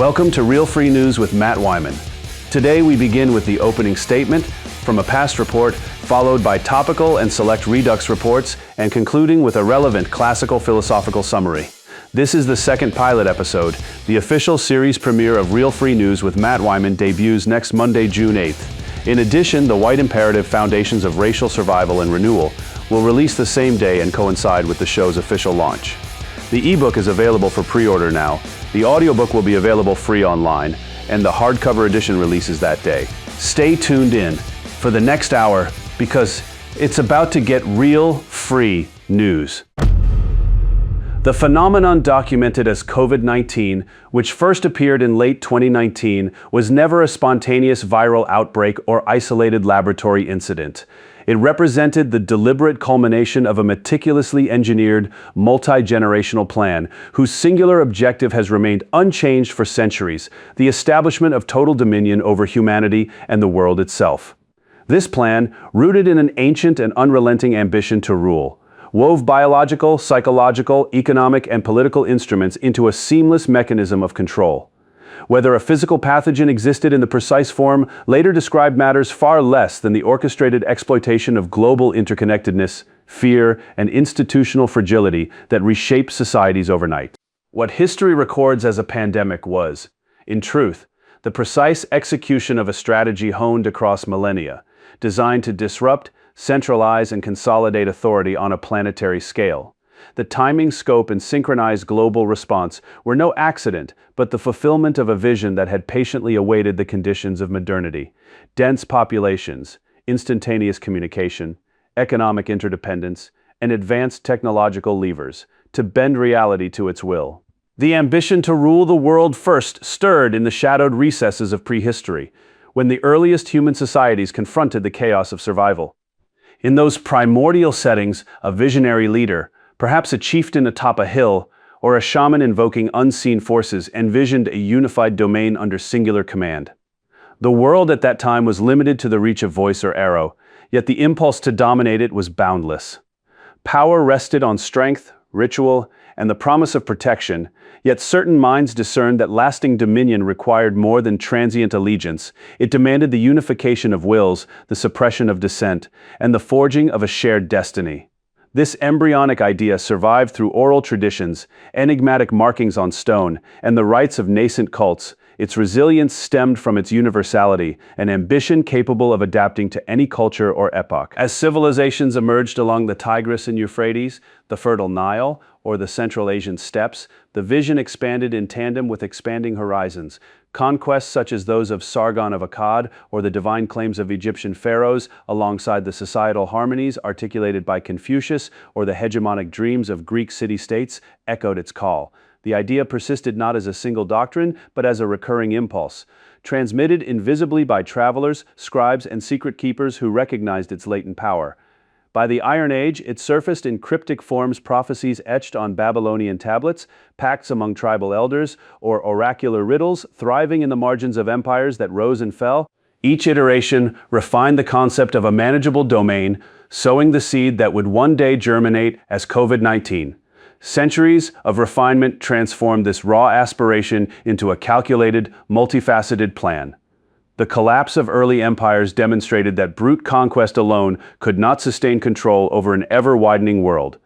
Welcome to Real Free News with Matt Wyman. Today we begin with the opening statement from a past report, followed by topical and select Redux reports, and concluding with a relevant classical philosophical summary. This is the second pilot episode. The official series premiere of Real Free News with Matt Wyman debuts next Monday, June 8th. In addition, the White Imperative Foundations of Racial Survival and Renewal will release the same day and coincide with the show's official launch. The ebook is available for pre-order now. The audiobook will be available free online, and the hardcover edition releases that day. Stay tuned in for the next hour because it's about to get real free news. The phenomenon documented as COVID-19, which first appeared in late 2019, was never a spontaneous viral outbreak or isolated laboratory incident. It represented the deliberate culmination of a meticulously engineered, multi-generational plan whose singular objective has remained unchanged for centuries: the establishment of total dominion over humanity and the world itself. This plan, rooted in an ancient and unrelenting ambition to rule, wove biological, psychological, economic, and political instruments into a seamless mechanism of control. Whether a physical pathogen existed in the precise form later described matters far less than the orchestrated exploitation of global interconnectedness, fear, and institutional fragility that reshaped societies overnight. What history records as a pandemic was, in truth, the precise execution of a strategy honed across millennia, designed to disrupt, centralize, and consolidate authority on a planetary scale. The timing, scope, and synchronized global response were no accident, but the fulfillment of a vision that had patiently awaited the conditions of modernity: dense populations, instantaneous communication, economic interdependence, and advanced technological levers to bend reality to its will. The ambition to rule the world first stirred in the shadowed recesses of prehistory, when the earliest human societies confronted the chaos of survival. In those primordial settings, a visionary leader, perhaps a chieftain atop a hill, or a shaman invoking unseen forces, envisioned a unified domain under singular command. The world at that time was limited to the reach of voice or arrow, yet the impulse to dominate it was boundless. Power rested on strength, ritual, and the promise of protection, yet certain minds discerned that lasting dominion required more than transient allegiance. It demanded the unification of wills, the suppression of dissent, and the forging of a shared destiny. This embryonic idea survived through oral traditions, enigmatic markings on stone, and the rites of nascent cults. Its resilience stemmed from its universality, an ambition capable of adapting to any culture or epoch. As civilizations emerged along the Tigris and Euphrates, the fertile Nile, or the Central Asian steppes, the vision expanded in tandem with expanding horizons. Conquests such as those of Sargon of Akkad or the divine claims of Egyptian pharaohs, alongside the societal harmonies articulated by Confucius or the hegemonic dreams of Greek city-states, echoed its call. The idea persisted not as a single doctrine, but as a recurring impulse, transmitted invisibly by travelers, scribes, and secret keepers who recognized its latent power. By the Iron Age, it surfaced in cryptic forms: prophecies etched on Babylonian tablets, pacts among tribal elders, or oracular riddles thriving in the margins of empires that rose and fell. Each iteration refined the concept of a manageable domain, sowing the seed that would one day germinate as COVID-19. Centuries of refinement transformed this raw aspiration into a calculated, multifaceted plan. The collapse of early empires demonstrated that brute conquest alone could not sustain control over an ever-widening world.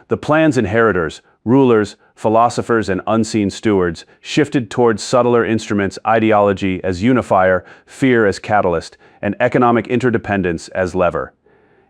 The plan's inheritors, rulers, philosophers, and unseen stewards, shifted towards subtler instruments: ideology as unifier, fear as catalyst, and economic interdependence as lever.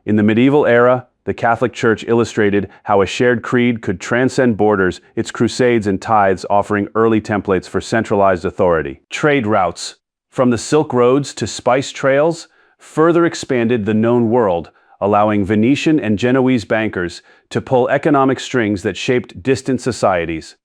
In the medieval era, the Catholic Church illustrated how a shared creed could transcend borders, its crusades and tithes offering early templates for centralized authority. Trade routes, from the Silk Roads to spice trails, further expanded the known world, allowing Venetian and Genoese bankers to pull economic strings that shaped distant societies.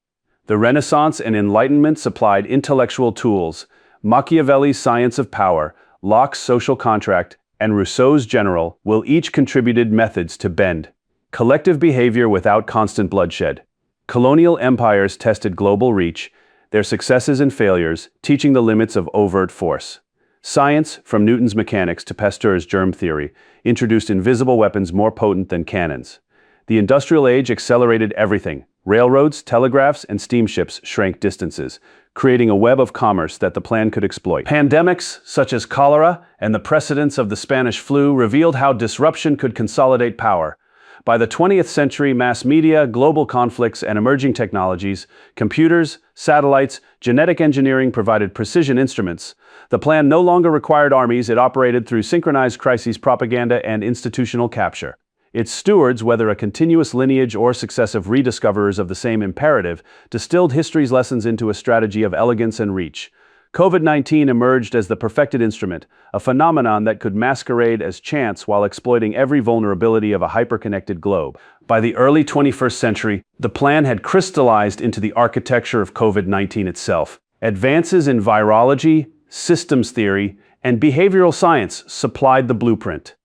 The Renaissance and Enlightenment supplied intellectual tools: Machiavelli's Science of Power, Locke's Social Contract, and Rousseau's General Will each contributed methods to bend collective behavior without constant bloodshed. Colonial empires tested global reach, their successes and failures teaching the limits of overt force. Science, from Newton's mechanics to Pasteur's germ theory, introduced invisible weapons more potent than cannons. The Industrial Age accelerated everything. Railroads, telegraphs, and steamships shrank distances. creating a web of commerce that the plan could exploit. Pandemics, such as cholera and the precedents of the Spanish flu, revealed how disruption could consolidate power. By the 20th century, mass media, global conflicts, and emerging technologies, computers, satellites, genetic engineering provided precision instruments. The plan no longer required armies; it operated through synchronized crises propaganda and institutional capture. Its stewards, whether a continuous lineage or successive rediscoverers of the same imperative, distilled history's lessons into a strategy of elegance and reach. COVID-19 emerged as the perfected instrument, a phenomenon that could masquerade as chance while exploiting every vulnerability of a hyper-connected globe. By the early 21st century, the plan had crystallized into the architecture of COVID-19 itself. Advances in virology, systems theory, and behavioral science supplied the blueprint.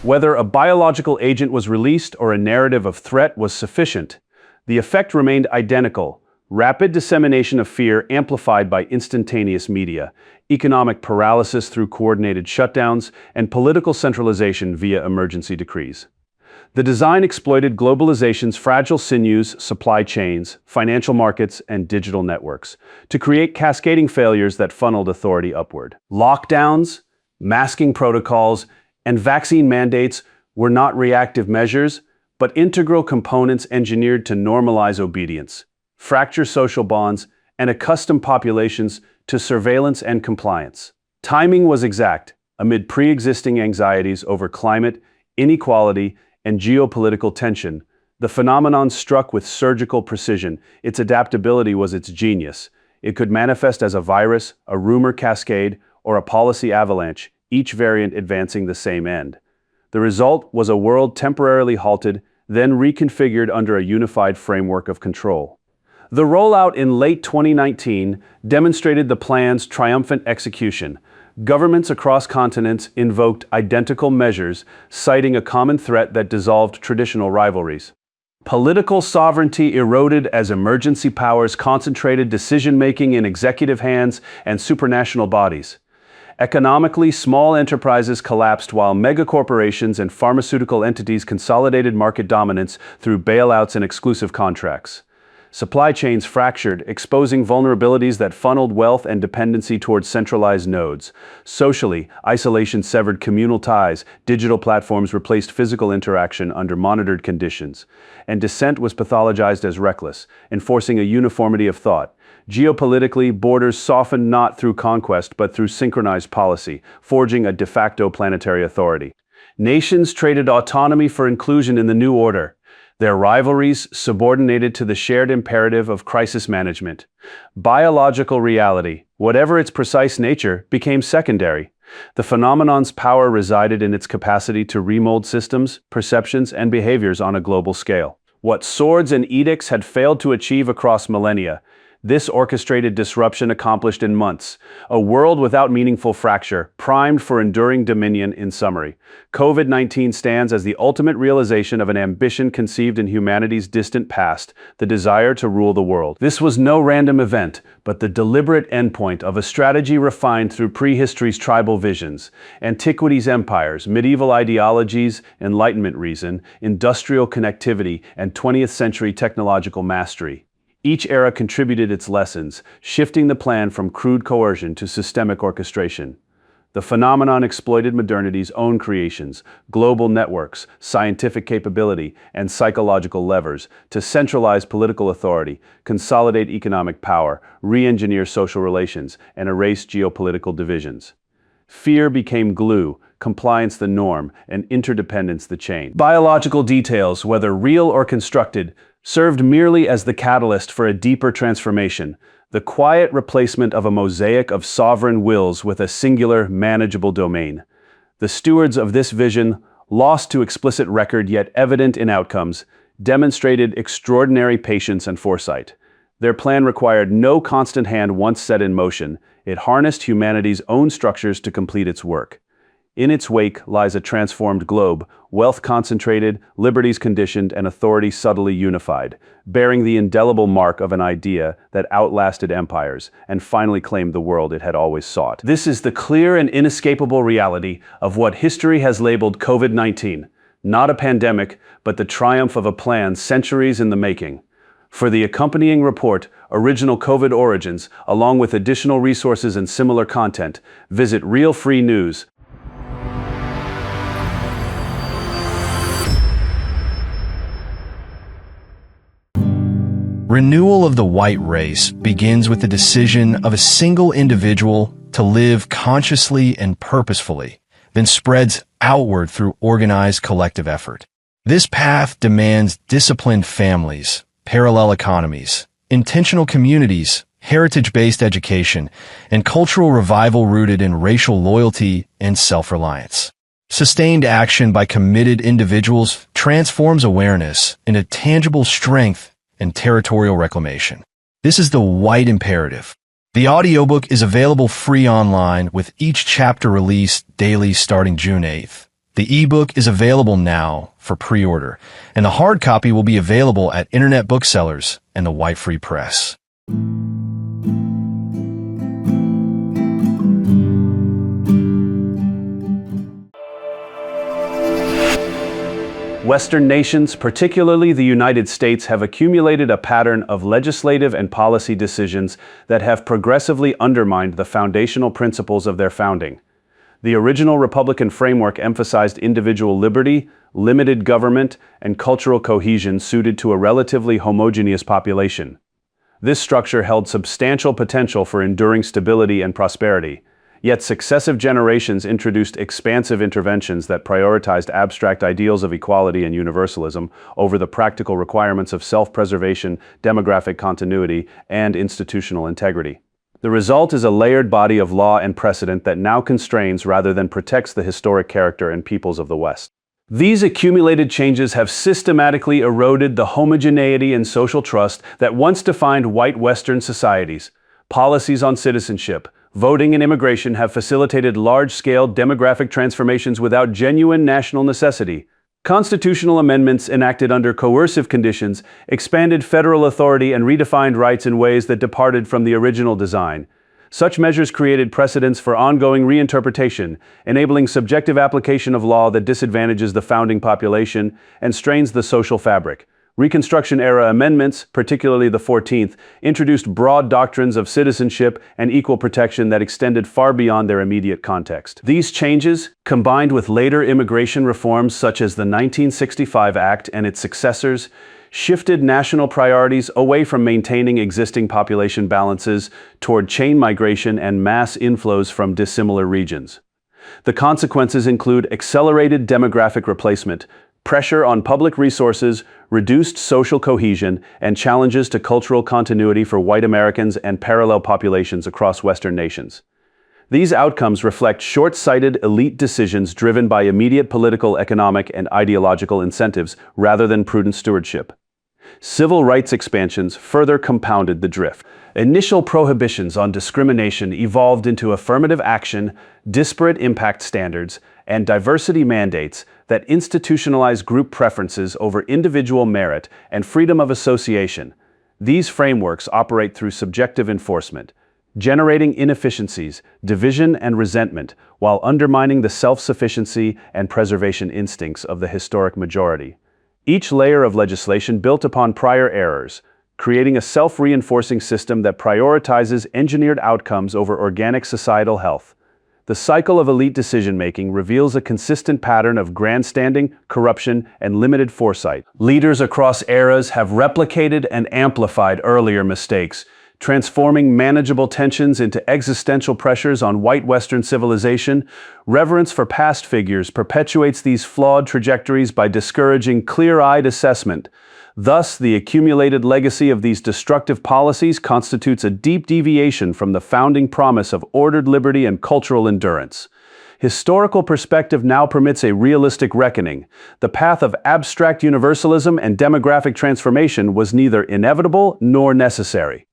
Whether a biological agent was released or a narrative of threat was sufficient, the effect remained identical: rapid dissemination of fear amplified by instantaneous media, economic paralysis through coordinated shutdowns, and political centralization via emergency decrees. The design exploited globalization's fragile sinews, supply chains, financial markets, and digital networks to create cascading failures that funneled authority upward. Lockdowns, masking protocols, and vaccine mandates were not reactive measures, but integral components engineered to normalize obedience, fracture social bonds, and accustom populations to surveillance and compliance. Timing was exact, amid pre-existing anxieties over climate, inequality, and geopolitical tension. The phenomenon struck with surgical precision. Its adaptability was its genius. It could manifest as a virus, a rumor cascade, or a policy avalanche, each variant advancing the same end. The result was a world temporarily halted, then reconfigured under a unified framework of control. The rollout in late 2019 demonstrated the plan's triumphant execution. Governments across continents invoked identical measures, citing a common threat that dissolved traditional rivalries. Political sovereignty eroded as emergency powers concentrated decision-making in executive hands and supranational bodies. Economically, small enterprises collapsed while megacorporations and pharmaceutical entities consolidated market dominance through bailouts and exclusive contracts. Supply chains fractured, exposing vulnerabilities that funneled wealth and dependency towards centralized nodes. Socially, isolation severed communal ties, digital platforms replaced physical interaction under monitored conditions, and dissent was pathologized as reckless, enforcing a uniformity of thought. Geopolitically, borders softened not through conquest but through synchronized policy, forging a de facto planetary authority. Nations traded autonomy for inclusion in the new order, their rivalries subordinated to the shared imperative of crisis management. Biological reality, whatever its precise nature, became secondary. The phenomenon's power resided in its capacity to remold systems, perceptions, and behaviors on a global scale. What swords and edicts had failed to achieve across millennia, this orchestrated disruption accomplished in months. A world without meaningful fracture, primed for enduring dominion. In summary, COVID-19 stands as the ultimate realization of an ambition conceived in humanity's distant past, the desire to rule the world. This was no random event, but the deliberate endpoint of a strategy refined through prehistory's tribal visions, antiquity's empires, medieval ideologies, Enlightenment reason, industrial connectivity, and 20th century technological mastery. Each era contributed its lessons, shifting the plan from crude coercion to systemic orchestration. The phenomenon exploited modernity's own creations, global networks, scientific capability, and psychological levers to centralize political authority, consolidate economic power, re-engineer social relations, and erase geopolitical divisions. Fear became glue, compliance the norm, and interdependence the chain. Biological details, whether real or constructed, served merely as the catalyst for a deeper transformation, the quiet replacement of a mosaic of sovereign wills with a singular, manageable domain. The stewards of this vision, lost to explicit record yet evident in outcomes, demonstrated extraordinary patience and foresight. Their plan required no constant hand once set in motion. It harnessed humanity's own structures to complete its work. In its wake lies a transformed globe, wealth concentrated, liberties conditioned, and authority subtly unified, bearing the indelible mark of an idea that outlasted empires and finally claimed the world it had always sought. This is the clear and inescapable reality of what history has labeled COVID-19, not a pandemic, but the triumph of a plan centuries in the making. For the accompanying report, Original COVID Origins, along with additional resources and similar content, visit Real Free News. Renewal of the white race begins with the decision of a single individual to live consciously and purposefully, then spreads outward through organized collective effort. This path demands disciplined families, parallel economies, intentional communities, heritage-based education, and cultural revival rooted in racial loyalty and self-reliance. Sustained action by committed individuals transforms awareness into tangible strength and territorial reclamation. This is the white imperative. The audiobook is available free online, with each chapter released daily starting June 8th. The ebook is available now for pre-order, and the hard copy will be available at internet booksellers and the White Free Press. Western nations, particularly the United States, have accumulated a pattern of legislative and policy decisions that have progressively undermined the foundational principles of their founding. The original Republican framework emphasized individual liberty, limited government, and cultural cohesion suited to a relatively homogeneous population. This structure held substantial potential for enduring stability and prosperity. Yet successive generations introduced expansive interventions that prioritized abstract ideals of equality and universalism over the practical requirements of self-preservation, demographic continuity, and institutional integrity. The result is a layered body of law and precedent that now constrains rather than protects the historic character and peoples of the West. These accumulated changes have systematically eroded the homogeneity and social trust that once defined white Western societies. Policies on citizenship, voting, and immigration have facilitated large-scale demographic transformations without genuine national necessity. Constitutional amendments enacted under coercive conditions expanded federal authority and redefined rights in ways that departed from the original design. Such measures created precedents for ongoing reinterpretation, enabling subjective application of law that disadvantages the founding population and strains the social fabric. Reconstruction-era amendments, particularly the 14th, introduced broad doctrines of citizenship and equal protection that extended far beyond their immediate context. These changes, combined with later immigration reforms such as the 1965 Act and its successors, shifted national priorities away from maintaining existing population balances toward chain migration and mass inflows from dissimilar regions. The consequences include accelerated demographic replacement, pressure on public resources, reduced social cohesion, and challenges to cultural continuity for white Americans and parallel populations across Western nations. These outcomes reflect short-sighted elite decisions driven by immediate political, economic, and ideological incentives rather than prudent stewardship. Civil rights expansions further compounded the drift. Initial prohibitions on discrimination evolved into affirmative action, disparate impact standards, and diversity mandates that institutionalize group preferences over individual merit and freedom of association. These frameworks operate through subjective enforcement, generating inefficiencies, division, and resentment, while undermining the self-sufficiency and preservation instincts of the historic majority. Each layer of legislation built upon prior errors, creating a self-reinforcing system that prioritizes engineered outcomes over organic societal health. The cycle of elite decision-making reveals a consistent pattern of grandstanding, corruption, and limited foresight. Leaders across eras have replicated and amplified earlier mistakes, transforming manageable tensions into existential pressures on white Western civilization. Reverence for past figures perpetuates these flawed trajectories by discouraging clear-eyed assessment. Thus, the accumulated legacy of these destructive policies constitutes a deep deviation from the founding promise of ordered liberty and cultural endurance. Historical perspective now permits a realistic reckoning. The path of abstract universalism and demographic transformation was neither inevitable nor necessary.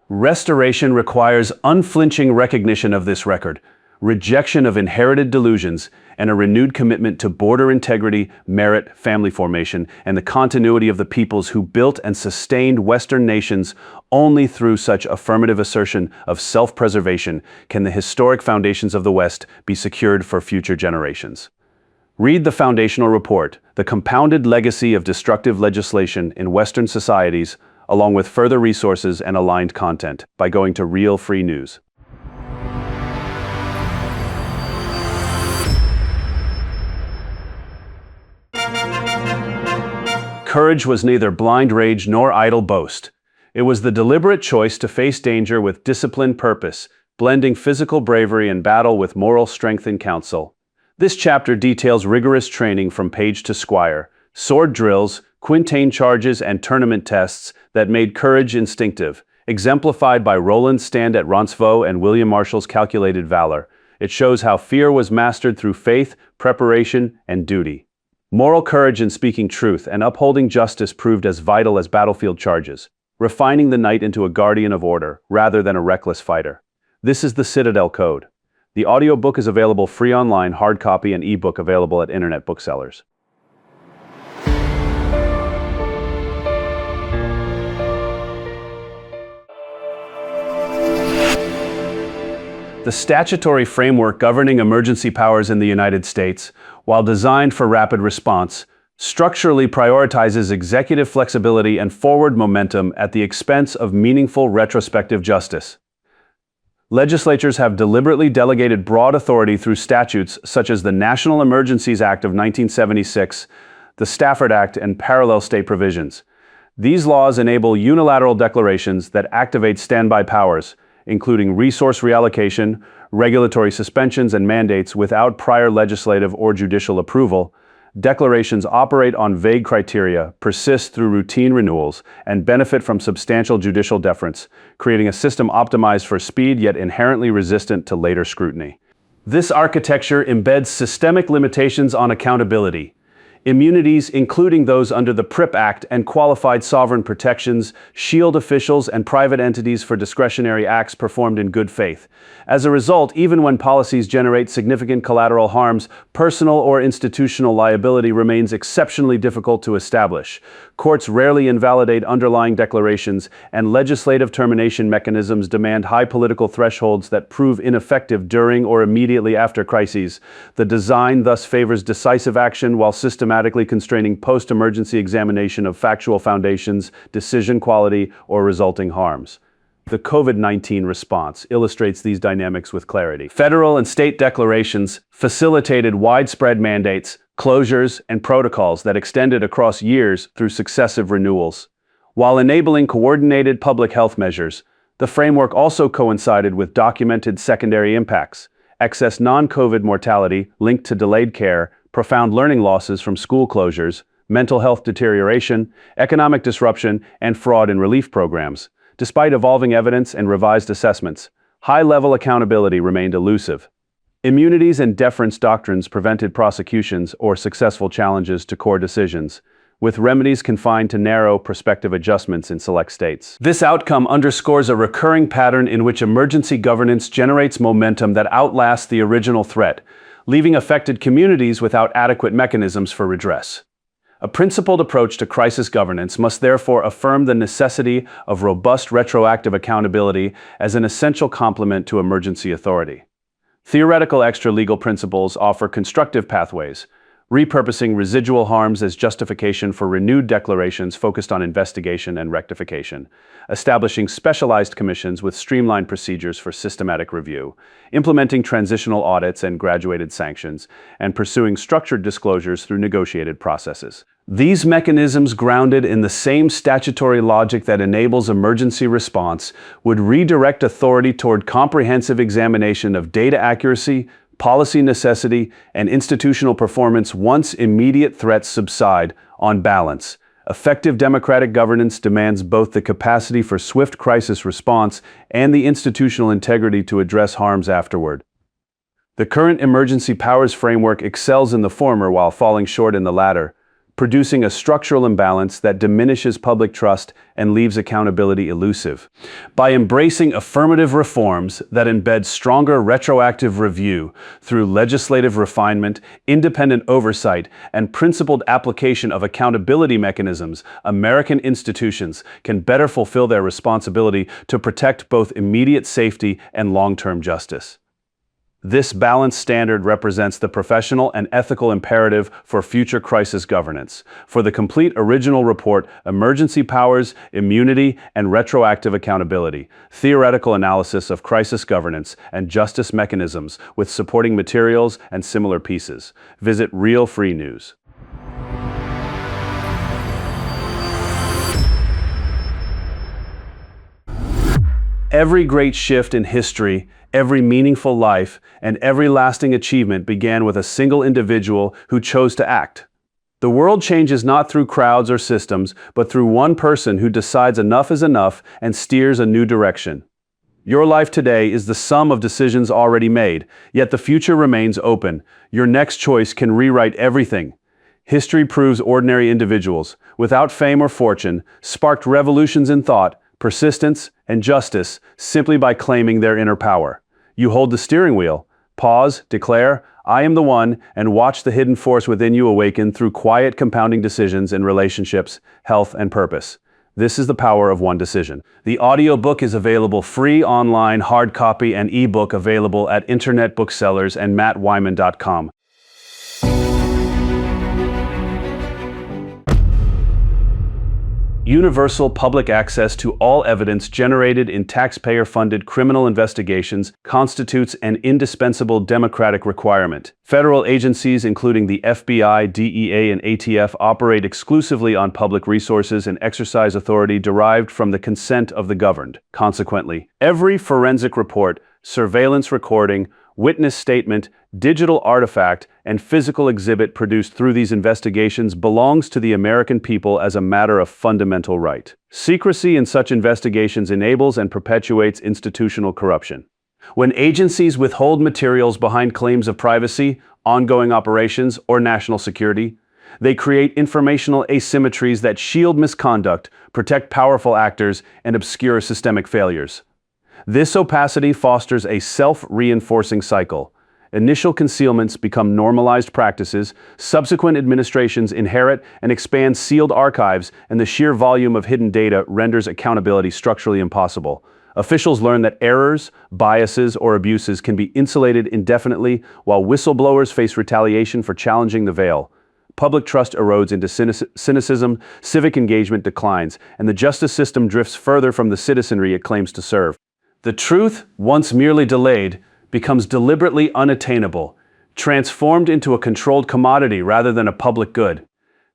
Restoration requires unflinching recognition of this record, rejection of inherited delusions, and a renewed commitment to border integrity, merit, family formation, and the continuity of the peoples who built and sustained Western nations. Only through such affirmative assertion of self-preservation can the historic foundations of the West be secured for future generations. Read the foundational report, The Compounded Legacy of Destructive Legislation in Western Societies, along with further resources and aligned content, by going to Real Free News. Courage was neither blind rage nor idle boast. It was the deliberate choice to face danger with disciplined purpose, blending physical bravery in battle with moral strength and counsel. This chapter details rigorous training from page to squire, sword drills, quintain charges, and tournament tests that made courage instinctive, exemplified by Roland's stand at Roncesvalles and William Marshall's calculated valor. It shows how fear was mastered through faith, preparation, and duty. Moral courage in speaking truth and upholding justice proved as vital as battlefield charges, refining the knight into a guardian of order rather than a reckless fighter. This is the Citadel Code. The audiobook is available free online, hard copy and ebook available at internet booksellers. The statutory framework governing emergency powers in the United States, while designed for rapid response, structurally prioritizes executive flexibility and forward momentum at the expense of meaningful retrospective justice. Legislatures have deliberately delegated broad authority through statutes such as the National Emergencies Act of 1976, the Stafford Act, and parallel state provisions. These laws enable unilateral declarations that activate standby powers, including resource reallocation, regulatory suspensions, and mandates without prior legislative or judicial approval. Declarations operate on vague criteria, persist through routine renewals, and benefit from substantial judicial deference, creating a system optimized for speed yet inherently resistant to later scrutiny. This architecture embeds systemic limitations on accountability. Immunities, including those under the PRIP Act and qualified sovereign protections, shield officials and private entities for discretionary acts performed in good faith. As a result, even when policies generate significant collateral harms, personal or institutional liability remains exceptionally difficult to establish. Courts rarely invalidate underlying declarations, and legislative termination mechanisms demand high political thresholds that prove ineffective during or immediately after crises. The design thus favors decisive action while systematically constraining post-emergency examination of factual foundations, decision quality, or resulting harms. The COVID-19 response illustrates these dynamics with clarity. Federal and state declarations facilitated widespread mandates, closures, and protocols that extended across years through successive renewals. While enabling coordinated public health measures, the framework also coincided with documented secondary impacts: excess non-COVID mortality linked to delayed care, profound learning losses from school closures, mental health deterioration, economic disruption, and fraud in relief programs. Despite evolving evidence and revised assessments, high-level accountability remained elusive. Immunities and deference doctrines prevented prosecutions or successful challenges to core decisions, with remedies confined to narrow prospective adjustments in select states. This outcome underscores a recurring pattern in which emergency governance generates momentum that outlasts the original threat, leaving affected communities without adequate mechanisms for redress. A principled approach to crisis governance must therefore affirm the necessity of robust retroactive accountability as an essential complement to emergency authority. Theoretical extra-legal principles offer constructive pathways, repurposing residual harms as justification for renewed declarations focused on investigation and rectification, establishing specialized commissions with streamlined procedures for systematic review, implementing transitional audits and graduated sanctions, and pursuing structured disclosures through negotiated processes. These mechanisms, grounded in the same statutory logic that enables emergency response, would redirect authority toward comprehensive examination of data accuracy, policy necessity, and institutional performance once immediate threats subside. On balance, effective democratic governance demands both the capacity for swift crisis response and the institutional integrity to address harms afterward. The current emergency powers framework excels in the former while falling short in the latter, producing a structural imbalance that diminishes public trust and leaves accountability elusive. By embracing affirmative reforms that embed stronger retroactive review through legislative refinement, independent oversight, and principled application of accountability mechanisms, American institutions can better fulfill their responsibility to protect both immediate safety and long-term justice. This balanced standard represents the professional and ethical imperative for future crisis governance. For the complete original report, emergency powers, immunity, and retroactive accountability, theoretical analysis of crisis governance, and justice mechanisms with supporting materials and similar pieces, visit Real Free News. Every great shift in history, every meaningful life, and every lasting achievement began with a single individual who chose to act. The world changes not through crowds or systems, but through one person who decides enough is enough and steers a new direction. Your life today is the sum of decisions already made, yet the future remains open. Your next choice can rewrite everything. History proves ordinary individuals, without fame or fortune, sparked revolutions in thought, persistence, and justice simply by claiming their inner power. You hold the steering wheel. Pause, declare, "I am the one," and watch the hidden force within you awaken through quiet compounding decisions in relationships, health, and purpose. This is the power of one decision. The audiobook is available free online, hard copy, and ebook available at internet booksellers and mattwyman.com. Universal public access to all evidence generated in taxpayer-funded criminal investigations constitutes an indispensable democratic requirement. Federal agencies, including the FBI, DEA, and ATF, operate exclusively on public resources and exercise authority derived from the consent of the governed. Consequently, every forensic report, surveillance recording, witness statement, digital artifact, and physical exhibit produced through these investigations belongs to the American people as a matter of fundamental right. Secrecy in such investigations enables and perpetuates institutional corruption. When agencies withhold materials behind claims of privacy, ongoing operations, or national security, they create informational asymmetries that shield misconduct, protect powerful actors, and obscure systemic failures. This opacity fosters a self-reinforcing cycle. Initial concealments become normalized practices, subsequent administrations inherit and expand sealed archives, and the sheer volume of hidden data renders accountability structurally impossible. Officials learn that errors, biases, or abuses can be insulated indefinitely, while whistleblowers face retaliation for challenging the veil. Public trust erodes into cynicism, civic engagement declines, and the justice system drifts further from the citizenry it claims to serve. The truth, once merely delayed, becomes deliberately unattainable, transformed into a controlled commodity rather than a public good.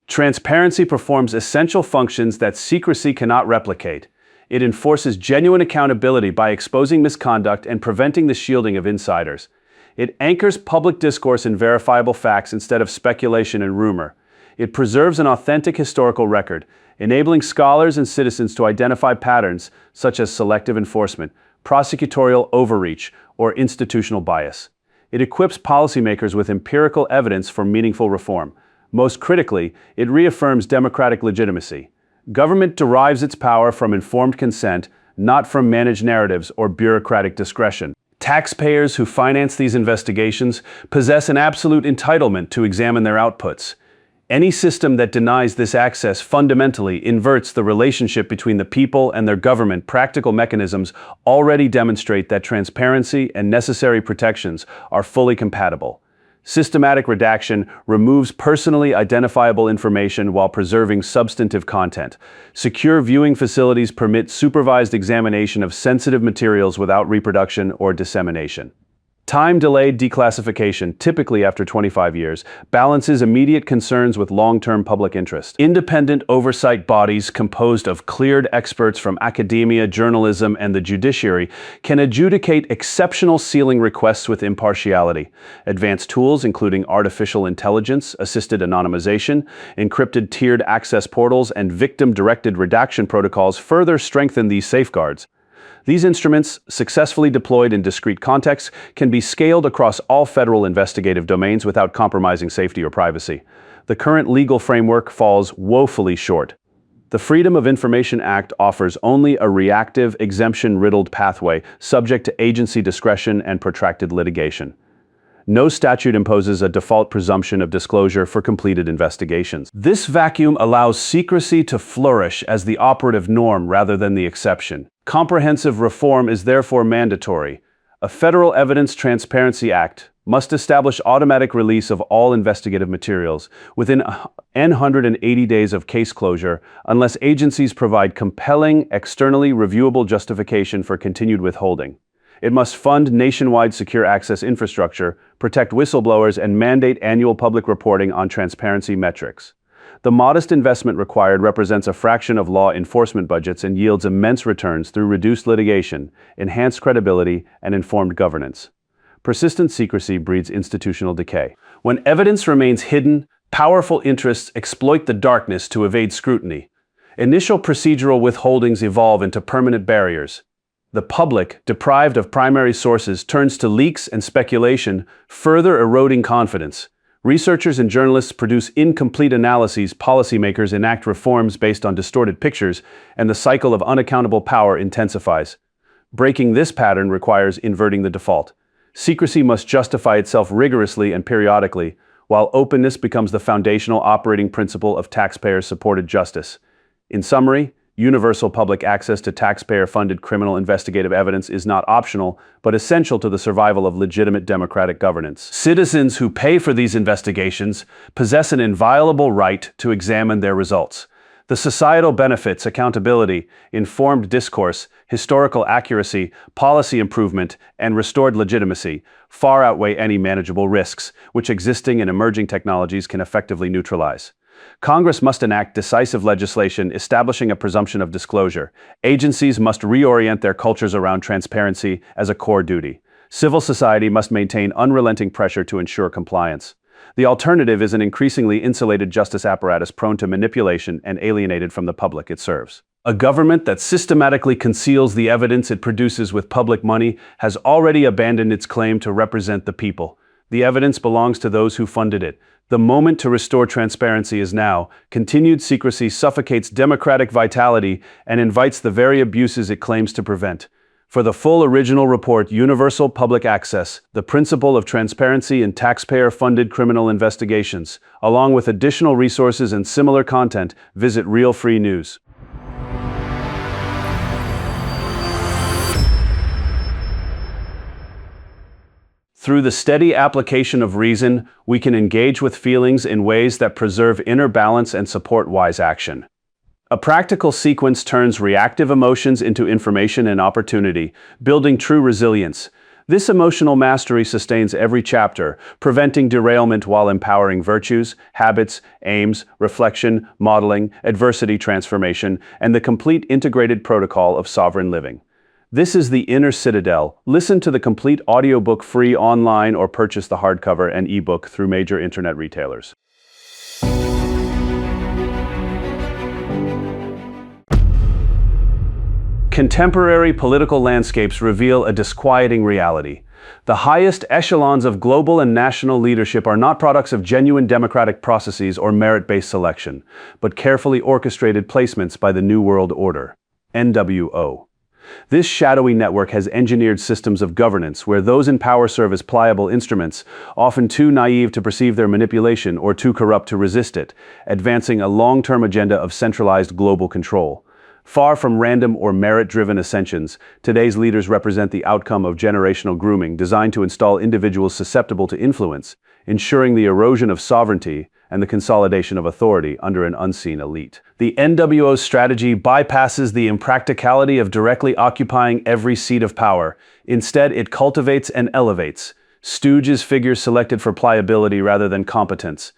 Transparency performs essential functions that secrecy cannot replicate. It enforces genuine accountability by exposing misconduct and preventing the shielding of insiders. It anchors public discourse in verifiable facts instead of speculation and rumor. It preserves an authentic historical record, enabling scholars and citizens to identify patterns such as selective enforcement, prosecutorial overreach, or institutional bias. It equips policymakers with empirical evidence for meaningful reform. Most critically, it reaffirms democratic legitimacy. Government derives its power from informed consent, not from managed narratives or bureaucratic discretion. Taxpayers who finance these investigations possess an absolute entitlement to examine their outputs. Any system that denies this access fundamentally inverts the relationship between the people and their government. Practical mechanisms already demonstrate that transparency and necessary protections are fully compatible. Systematic redaction removes personally identifiable information while preserving substantive content. Secure viewing facilities permit supervised examination of sensitive materials without reproduction or dissemination. Time-delayed declassification, typically after 25 years, balances immediate concerns with long-term public interest. Independent oversight bodies composed of cleared experts from academia, journalism, and the judiciary can adjudicate exceptional sealing requests with impartiality. Advanced tools, including artificial intelligence, assisted anonymization, encrypted tiered access portals, and victim-directed redaction protocols further strengthen these safeguards. These instruments, successfully deployed in discrete contexts, can be scaled across all federal investigative domains without compromising safety or privacy. The current legal framework falls woefully short. The Freedom of Information Act offers only a reactive, exemption-riddled pathway subject to agency discretion and protracted litigation. No statute imposes a default presumption of disclosure for completed investigations. This vacuum allows secrecy to flourish as the operative norm rather than the exception. Comprehensive reform is therefore mandatory. A Federal Evidence Transparency Act must establish automatic release of all investigative materials within 180 days of case closure unless agencies provide compelling, externally reviewable justification for continued withholding. It must fund nationwide secure access infrastructure, protect whistleblowers, and mandate annual public reporting on transparency metrics. The modest investment required represents a fraction of law enforcement budgets and yields immense returns through reduced litigation, enhanced credibility, and informed governance. Persistent secrecy breeds institutional decay. When evidence remains hidden, powerful interests exploit the darkness to evade scrutiny. Initial procedural withholdings evolve into permanent barriers. The public, deprived of primary sources, turns to leaks and speculation, further eroding confidence. Researchers and journalists produce incomplete analyses, policymakers enact reforms based on distorted pictures, and the cycle of unaccountable power intensifies. Breaking this pattern requires inverting the default. Secrecy must justify itself rigorously and periodically, while openness becomes the foundational operating principle of taxpayer-supported justice. In summary, universal public access to taxpayer-funded criminal investigative evidence is not optional, but essential to the survival of legitimate democratic governance. Citizens who pay for these investigations possess an inviolable right to examine their results. The societal benefits, accountability, informed discourse, historical accuracy, policy improvement, and restored legitimacy far outweigh any manageable risks, which existing and emerging technologies can effectively neutralize. Congress must enact decisive legislation establishing a presumption of disclosure. Agencies must reorient their cultures around transparency as a core duty. Civil society must maintain unrelenting pressure to ensure compliance. The alternative is an increasingly insulated justice apparatus prone to manipulation and alienated from the public it serves. A government that systematically conceals the evidence it produces with public money has already abandoned its claim to represent the people. The evidence belongs to those who funded it. The moment to restore transparency is now. Continued secrecy suffocates democratic vitality and invites the very abuses it claims to prevent. For the full original report, Universal Public Access, the Principle of Transparency in Taxpayer-Funded Criminal Investigations, along with additional resources and similar content, visit Real Free News. Through the steady application of reason, we can engage with feelings in ways that preserve inner balance and support wise action. A practical sequence turns reactive emotions into information and opportunity, building true resilience. This emotional mastery sustains every chapter, preventing derailment while empowering virtues, habits, aims, reflection, modeling, adversity transformation, and the complete integrated protocol of sovereign living. This is the Inner Citadel. Listen to the complete audiobook free online or purchase the hardcover and ebook through major internet retailers. Contemporary political landscapes reveal a disquieting reality. The highest echelons of global and national leadership are not products of genuine democratic processes or merit-based selection, but carefully orchestrated placements by the New World Order, NWO. This shadowy network has engineered systems of governance where those in power serve as pliable instruments, often too naive to perceive their manipulation or too corrupt to resist it, advancing a long-term agenda of centralized global control. Far from random or merit-driven ascensions, today's leaders represent the outcome of generational grooming designed to install individuals susceptible to influence, ensuring the erosion of sovereignty and the consolidation of authority under an unseen elite. The NWO's strategy bypasses the impracticality of directly occupying every seat of power. Instead, it cultivates and elevates, stooges figures selected for pliability rather than competence.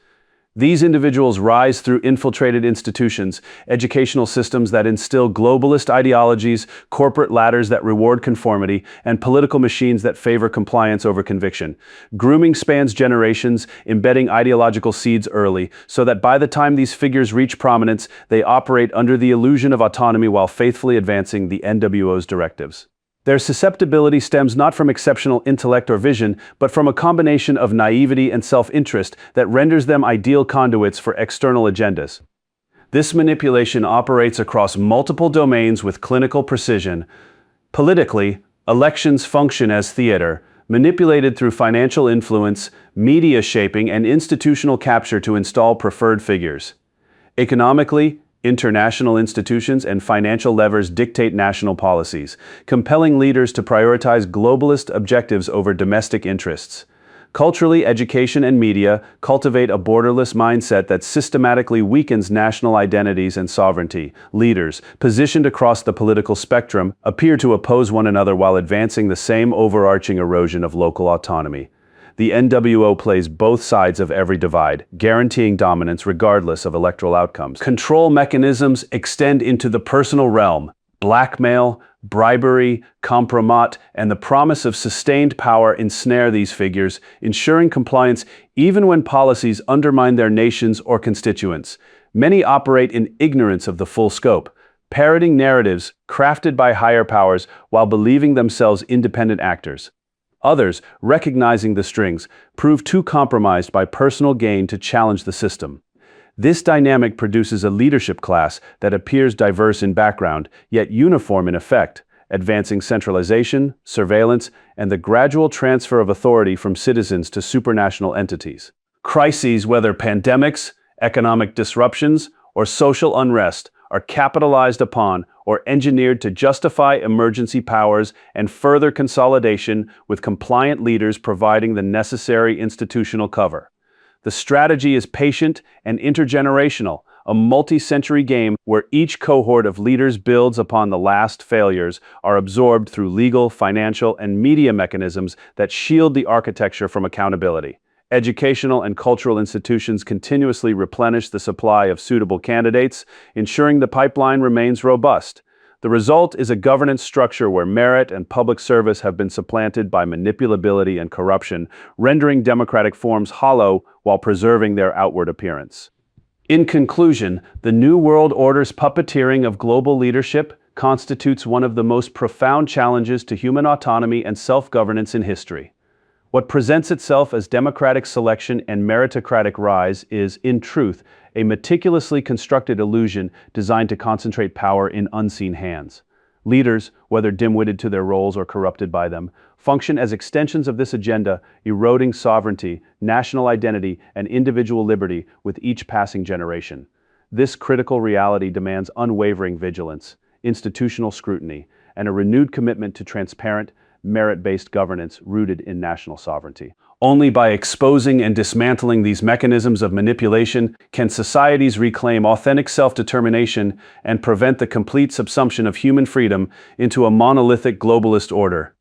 These individuals rise through infiltrated institutions, educational systems that instill globalist ideologies, corporate ladders that reward conformity, and political machines that favor compliance over conviction. Grooming spans generations, embedding ideological seeds early, so that by the time these figures reach prominence, they operate under the illusion of autonomy while faithfully advancing the NWO's directives. Their susceptibility stems not from exceptional intellect or vision, but from a combination of naivety and self-interest that renders them ideal conduits for external agendas. This manipulation operates across multiple domains with clinical precision. Politically, elections function as theater, manipulated through financial influence, media shaping, and institutional capture to install preferred figures. Economically, International institutions and financial levers dictate national policies, compelling leaders to prioritize globalist objectives over domestic interests. Culturally, education and media cultivate a borderless mindset that systematically weakens national identities and sovereignty. Leaders, positioned across the political spectrum, appear to oppose one another while advancing the same overarching erosion of local autonomy. The NWO plays both sides of every divide, guaranteeing dominance regardless of electoral outcomes. Control mechanisms extend into the personal realm. Blackmail, bribery, compromat, and the promise of sustained power ensnare these figures, ensuring compliance even when policies undermine their nations or constituents. Many operate in ignorance of the full scope, parroting narratives crafted by higher powers while believing themselves independent actors. Others, recognizing the strings, prove too compromised by personal gain to challenge the system. This dynamic produces a leadership class that appears diverse in background, yet uniform in effect, advancing centralization, surveillance, and the gradual transfer of authority from citizens to supranational entities. Crises, whether pandemics, economic disruptions, or social unrest, are capitalized upon or engineered to justify emergency powers and further consolidation, with compliant leaders providing the necessary institutional cover. The strategy is patient and intergenerational, a multi-century game where each cohort of leaders builds upon the last failures, are absorbed through legal, financial, and media mechanisms that shield the architecture from accountability. Educational and cultural institutions continuously replenish the supply of suitable candidates, ensuring the pipeline remains robust. The result is a governance structure where merit and public service have been supplanted by manipulability and corruption, rendering democratic forms hollow while preserving their outward appearance. In conclusion, the New World Order's puppeteering of global leadership constitutes one of the most profound challenges to human autonomy and self-governance in history. What presents itself as democratic selection and meritocratic rise is, in truth, a meticulously constructed illusion designed to concentrate power in unseen hands. Leaders, whether dim-witted to their roles or corrupted by them, function as extensions of this agenda, eroding sovereignty, national identity, and individual liberty with each passing generation. This critical reality demands unwavering vigilance, institutional scrutiny, and a renewed commitment to transparent, merit-based governance rooted in national sovereignty. Only by exposing and dismantling these mechanisms of manipulation can societies reclaim authentic self-determination and prevent the complete subsumption of human freedom into a monolithic globalist order.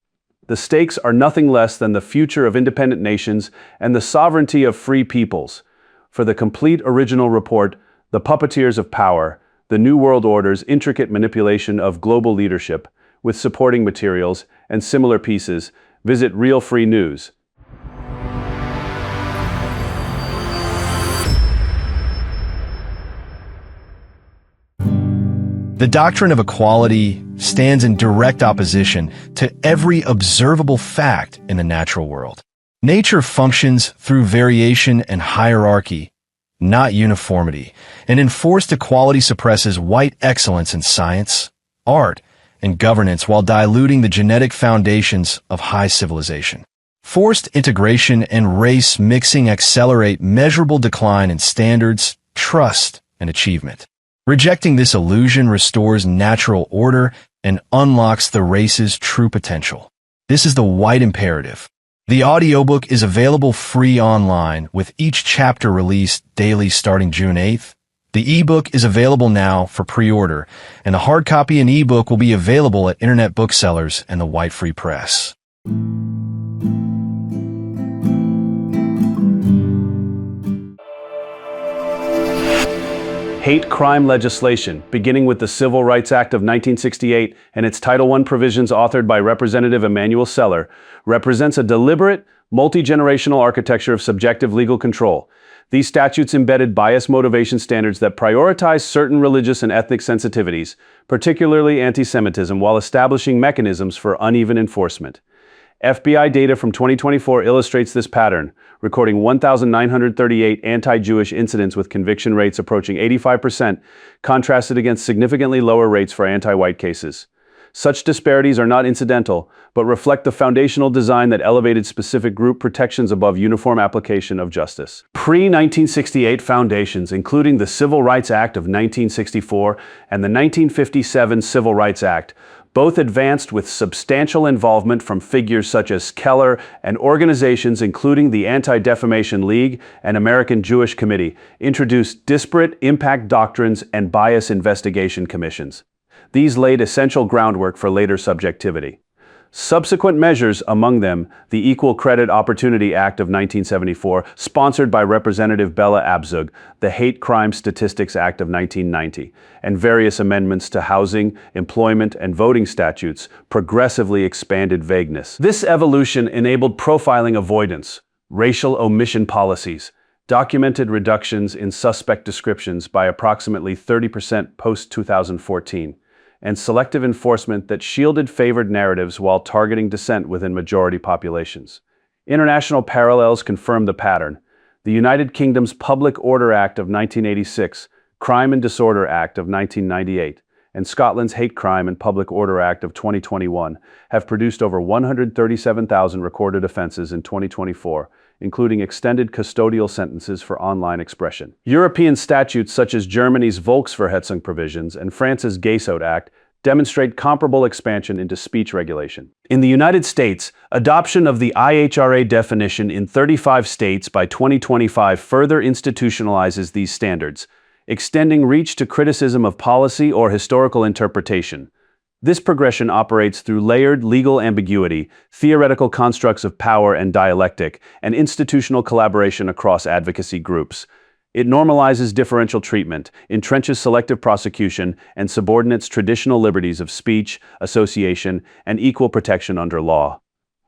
The stakes are nothing less than the future of independent nations and the sovereignty of free peoples. For the complete original report, The Puppeteers of Power, the New World Order's intricate manipulation of global leadership, with supporting materials and similar pieces, visit Real Free News. The doctrine of equality stands in direct opposition to every observable fact in the natural world. Nature functions through variation and hierarchy, not uniformity, and enforced equality suppresses white excellence in science, art, and governance while diluting the genetic foundations of high civilization. Forced integration and race mixing accelerate measurable decline in standards, trust, and achievement. Rejecting this illusion restores natural order and unlocks the race's true potential. This is the white imperative. The audiobook is available free online, with each chapter released daily starting June 8th. The ebook is available now for pre-order, and the hard copy and ebook will be available at internet booksellers and the White Free Press. Hate crime legislation, beginning with the Civil Rights Act of 1968 and its Title I provisions authored by Representative Emanuel Seller, represents a deliberate, multi-generational architecture of subjective legal control. These statutes embedded bias motivation standards that prioritize certain religious and ethnic sensitivities, particularly anti-Semitism, while establishing mechanisms for uneven enforcement. FBI data from 2024 illustrates this pattern, recording 1,938 anti-Jewish incidents with conviction rates approaching 85%, contrasted against significantly lower rates for anti-white cases. Such disparities are not incidental, but reflect the foundational design that elevated specific group protections above uniform application of justice. Pre-1968 foundations, including the Civil Rights Act of 1964 and the 1957 Civil Rights Act, both advanced with substantial involvement from figures such as Keller and organizations including the Anti-Defamation League and American Jewish Committee, introduced disparate impact doctrines and bias investigation commissions. These laid essential groundwork for later subjectivity. Subsequent measures, among them the Equal Credit Opportunity Act of 1974, sponsored by Representative Bella Abzug, the Hate Crime Statistics Act of 1990, and various amendments to housing, employment, and voting statutes, progressively expanded vagueness. This evolution enabled profiling avoidance, racial omission policies, documented reductions in suspect descriptions by approximately 30% post-2014, and selective enforcement that shielded favored narratives while targeting dissent within majority populations. International parallels confirm the pattern. The United Kingdom's Public Order Act of 1986, Crime and Disorder Act of 1998, and Scotland's Hate Crime and Public Order Act of 2021 have produced over 137,000 recorded offenses in 2024, including extended custodial sentences for online expression. European statutes such as Germany's Volksverhetzung provisions and France's Gayssot Act demonstrate comparable expansion into speech regulation. In the United States, adoption of the IHRA definition in 35 states by 2025 further institutionalizes these standards, extending reach to criticism of policy or historical interpretation. This progression operates through layered legal ambiguity, theoretical constructs of power and dialectic, and institutional collaboration across advocacy groups. It normalizes differential treatment, entrenches selective prosecution, and subordinates traditional liberties of speech, association, and equal protection under law.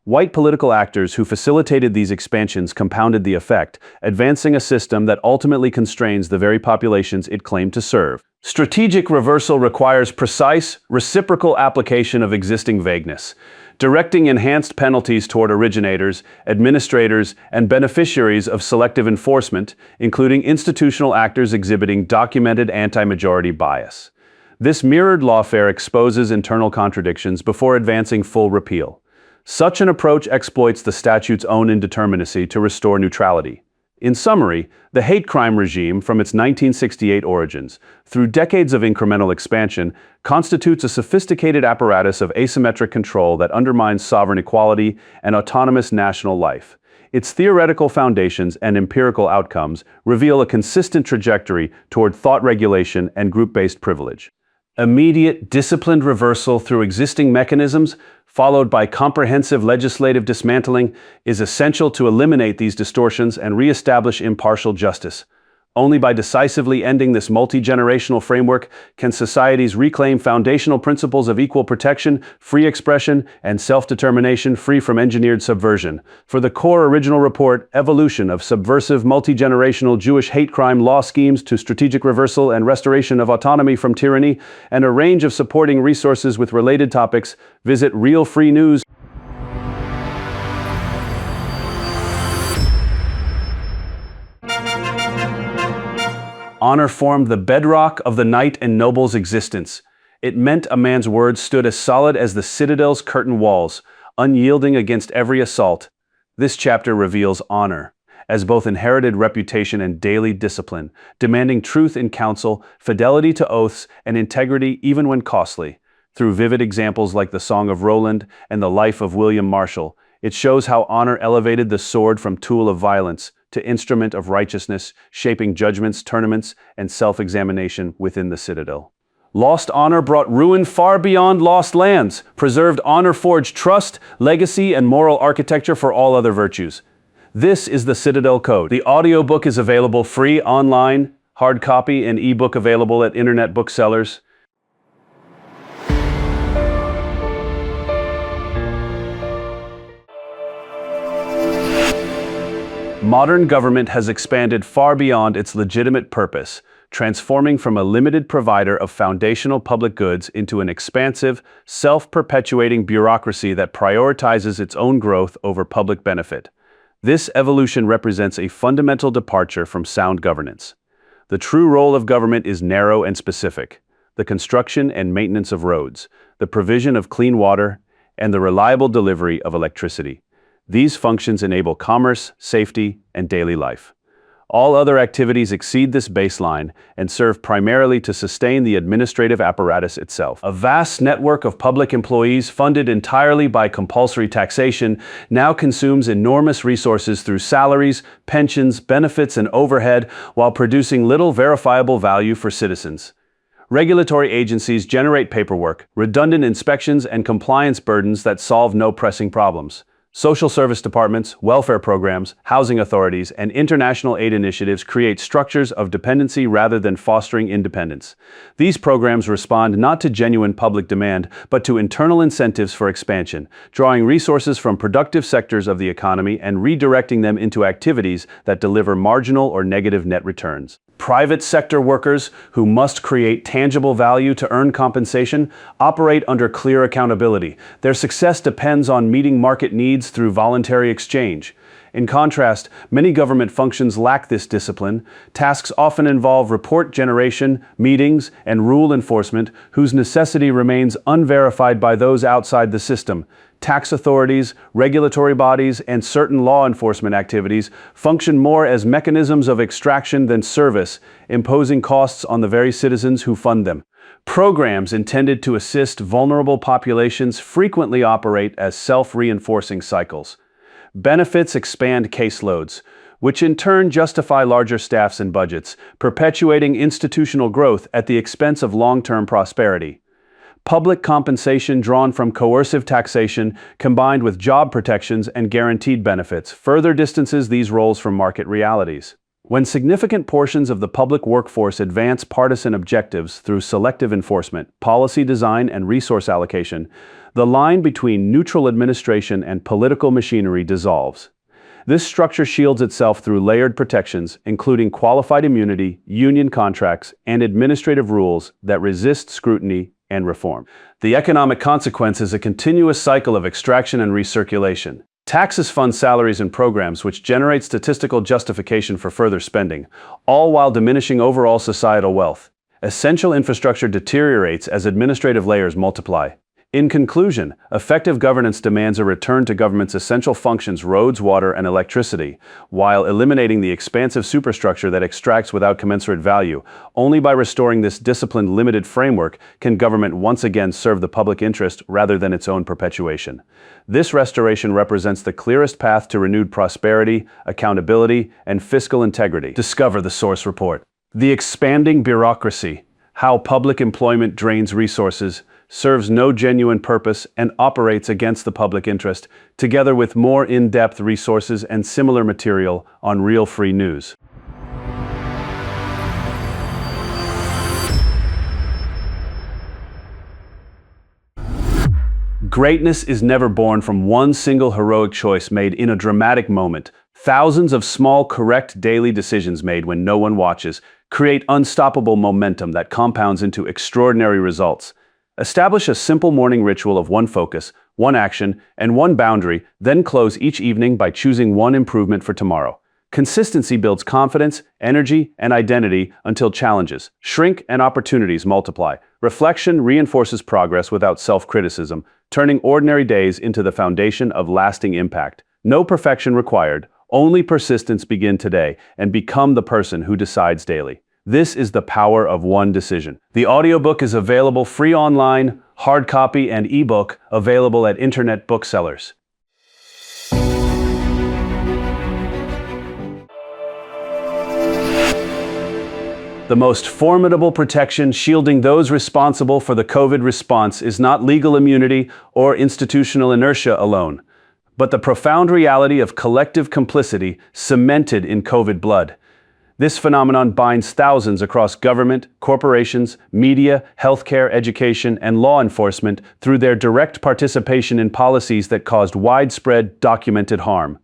White political actors who facilitated these expansions compounded the effect, advancing a system that ultimately constrains the very populations it claimed to serve. Strategic reversal requires precise, reciprocal application of existing vagueness, directing enhanced penalties toward originators, administrators, and beneficiaries of selective enforcement, including institutional actors exhibiting documented anti-majority bias. This mirrored lawfare exposes internal contradictions before advancing full repeal. Such an approach exploits the statute's own indeterminacy to restore neutrality. In summary, the hate crime regime, from its 1968 origins, through decades of incremental expansion, constitutes a sophisticated apparatus of asymmetric control that undermines sovereign equality and autonomous national life. Its theoretical foundations and empirical outcomes reveal a consistent trajectory toward thought regulation and group-based privilege. Immediate, disciplined reversal through existing mechanisms, followed by comprehensive legislative dismantling, is essential to eliminate these distortions and re-establish impartial justice. Only by decisively ending this multi-generational framework can societies reclaim foundational principles of equal protection, free expression, and self-determination free from engineered subversion. For the core original report, Evolution of Subversive Multi-Generational Jewish Hate Crime Law Schemes to Strategic Reversal and Restoration of Autonomy from Tyranny, and a range of supporting resources with related topics, visit Real Free News. Honor formed the bedrock of the knight and noble's existence. It meant a man's word stood as solid as the citadel's curtain walls, unyielding against every assault. This chapter reveals honor as both inherited reputation and daily discipline, demanding truth in counsel, fidelity to oaths, and integrity even when costly. Through vivid examples like the Song of Roland and the life of William Marshall, it shows how honor elevated the sword from tool of violence to instrument of righteousness, shaping judgments, tournaments, and self-examination within the citadel. Lost honor brought ruin far beyond lost lands. Preserved honor forged trust, legacy, and moral architecture for all other virtues. This is the Citadel Code. The audiobook is available free online, hard copy and ebook available at internet booksellers. Modern government has expanded far beyond its legitimate purpose, transforming from a limited provider of foundational public goods into an expansive, self-perpetuating bureaucracy that prioritizes its own growth over public benefit. This evolution represents a fundamental departure from sound governance. The true role of government is narrow and specific: the construction and maintenance of roads, the provision of clean water, and the reliable delivery of electricity. These functions enable commerce, safety, and daily life. All other activities exceed this baseline and serve primarily to sustain the administrative apparatus itself. A vast network of public employees funded entirely by compulsory taxation now consumes enormous resources through salaries, pensions, benefits, and overhead while producing little verifiable value for citizens. Regulatory agencies generate paperwork, redundant inspections, and compliance burdens that solve no pressing problems. Social service departments, welfare programs, housing authorities, and international aid initiatives create structures of dependency rather than fostering independence. These programs respond not to genuine public demand, but to internal incentives for expansion, drawing resources from productive sectors of the economy and redirecting them into activities that deliver marginal or negative net returns. Private sector workers, who must create tangible value to earn compensation, operate under clear accountability. Their success depends on meeting market needs through voluntary exchange. In contrast, many government functions lack this discipline. Tasks often involve report generation, meetings, and rule enforcement, whose necessity remains unverified by those outside the system. Tax authorities, regulatory bodies, and certain law enforcement activities function more as mechanisms of extraction than service, imposing costs on the very citizens who fund them. Programs intended to assist vulnerable populations frequently operate as self-reinforcing cycles. Benefits expand caseloads, which in turn justify larger staffs and budgets, perpetuating institutional growth at the expense of long-term prosperity. Public compensation drawn from coercive taxation, combined with job protections and guaranteed benefits, further distances these roles from market realities. When significant portions of the public workforce advance partisan objectives through selective enforcement, policy design, and resource allocation, the line between neutral administration and political machinery dissolves. This structure shields itself through layered protections, including qualified immunity, union contracts, and administrative rules that resist scrutiny and reform. The economic consequence is a continuous cycle of extraction and recirculation. Taxes fund salaries and programs which generate statistical justification for further spending, all while diminishing overall societal wealth. Essential infrastructure deteriorates as administrative layers multiply. In conclusion, effective governance demands a return to government's essential functions, roads, water, and electricity, while eliminating the expansive superstructure that extracts without commensurate value. Only by restoring this disciplined, limited framework can government once again serve the public interest rather than its own perpetuation. This restoration represents the clearest path to renewed prosperity, accountability, and fiscal integrity. Discover the source report. The expanding bureaucracy, how public employment drains resources, serves no genuine purpose, and operates against the public interest, together with more in-depth resources and similar material on Real Free News. Greatness is never born from one single heroic choice made in a dramatic moment. Thousands of small, correct daily decisions made when no one watches create unstoppable momentum that compounds into extraordinary results. Establish a simple morning ritual of one focus, one action, and one boundary, then close each evening by choosing one improvement for tomorrow. Consistency builds confidence, energy, and identity until challenges shrink and opportunities multiply. Reflection reinforces progress without self-criticism, turning ordinary days into the foundation of lasting impact. No perfection required, only persistence. Begin today and become the person who decides daily. This is the power of one decision. The audiobook is available free online, hard copy, and ebook available at internet booksellers. The most formidable protection shielding those responsible for the COVID response is not legal immunity or institutional inertia alone, but the profound reality of collective complicity cemented in COVID blood. This phenomenon binds thousands across government, corporations, media, healthcare, education, and law enforcement through their direct participation in policies that caused widespread, documented harm.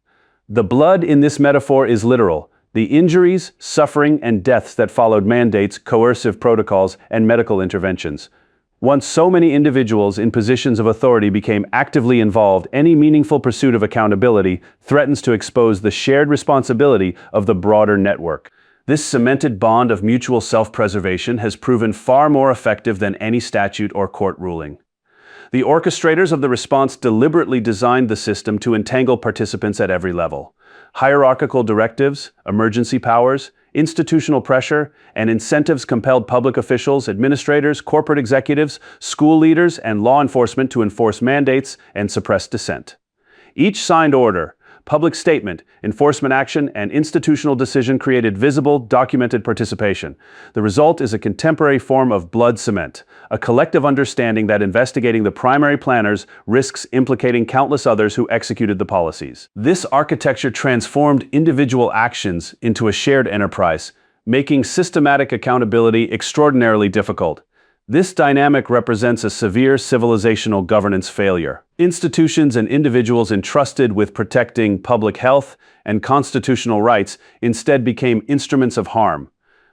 The blood in this metaphor is literal. The injuries, suffering, and deaths that followed mandates, coercive protocols, and medical interventions. Once so many individuals in positions of authority became actively involved, any meaningful pursuit of accountability threatens to expose the shared responsibility of the broader network. This cemented bond of mutual self-preservation has proven far more effective than any statute or court ruling. The orchestrators of the response deliberately designed the system to entangle participants at every level. Hierarchical directives, emergency powers, institutional pressure, and incentives compelled public officials, administrators, corporate executives, school leaders, and law enforcement to enforce mandates and suppress dissent. Each signed order, public statement, enforcement action, and institutional decision created visible, documented participation. The result is a contemporary form of blood cement, a collective understanding that investigating the primary planners risks implicating countless others who executed the policies. This architecture transformed individual actions into a shared enterprise, making systematic accountability extraordinarily difficult. This dynamic represents a severe civilizational governance failure. Institutions and individuals entrusted with protecting public health and constitutional rights instead became instruments of harm.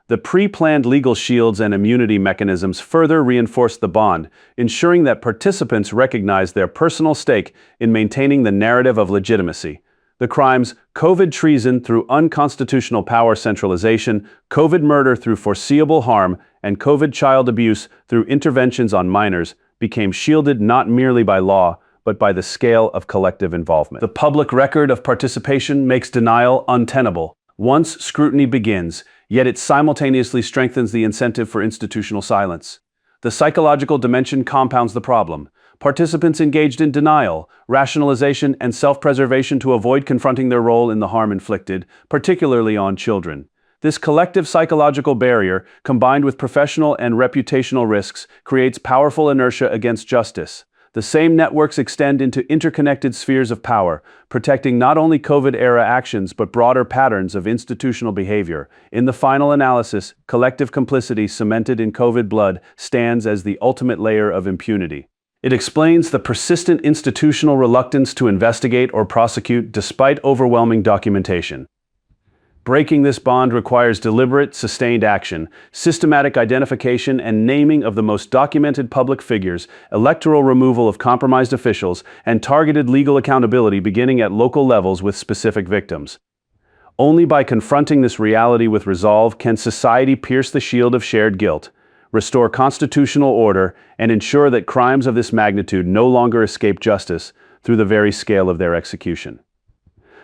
The pre-planned legal shields and immunity mechanisms further reinforced the bond, ensuring that participants recognized their personal stake in maintaining the narrative of legitimacy. The crimes COVID treason through unconstitutional power centralization, COVID murder through foreseeable harm, and COVID child abuse through interventions on minors became shielded not merely by law, but by the scale of collective involvement. The public record of participation makes denial untenable. Once scrutiny begins, yet it simultaneously strengthens the incentive for institutional silence. The psychological dimension compounds the problem. Participants engaged in denial, rationalization, and self-preservation to avoid confronting their role in the harm inflicted, particularly on children. This collective psychological barrier, combined with professional and reputational risks, creates powerful inertia against justice. The same networks extend into interconnected spheres of power, protecting not only COVID-era actions but broader patterns of institutional behavior. In the final analysis, collective complicity cemented in COVID blood stands as the ultimate layer of impunity. It explains the persistent institutional reluctance to investigate or prosecute despite overwhelming documentation. Breaking this bond requires deliberate, sustained action, systematic identification and naming of the most documented public figures, electoral removal of compromised officials, and targeted legal accountability beginning at local levels with specific victims. Only by confronting this reality with resolve can society pierce the shield of shared guilt, restore constitutional order, and ensure that crimes of this magnitude no longer escape justice through the very scale of their execution.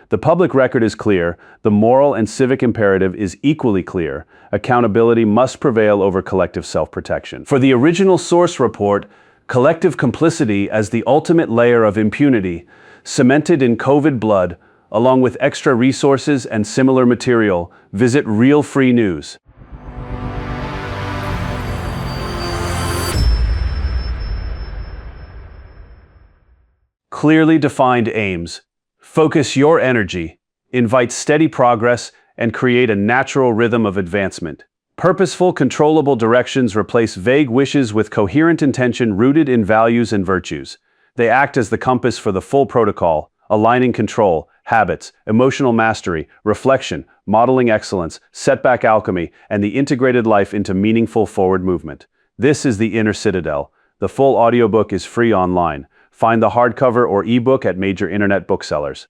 The public record is clear, the moral and civic imperative is equally clear. Accountability must prevail over collective self-protection. For the original source report, collective complicity as the ultimate layer of impunity, cemented in COVID blood, along with extra resources and similar material, visit Real Free News. Clearly defined aims. Focus your energy, invite steady progress, and create a natural rhythm of advancement. Purposeful, controllable directions replace vague wishes with coherent intention rooted in values and virtues. They act as the compass for the full protocol, aligning control, habits, emotional mastery, reflection, modeling excellence, setback alchemy, and the integrated life into meaningful forward movement. This is the Inner Citadel. The full audiobook is free online. Find the hardcover or ebook at major internet booksellers.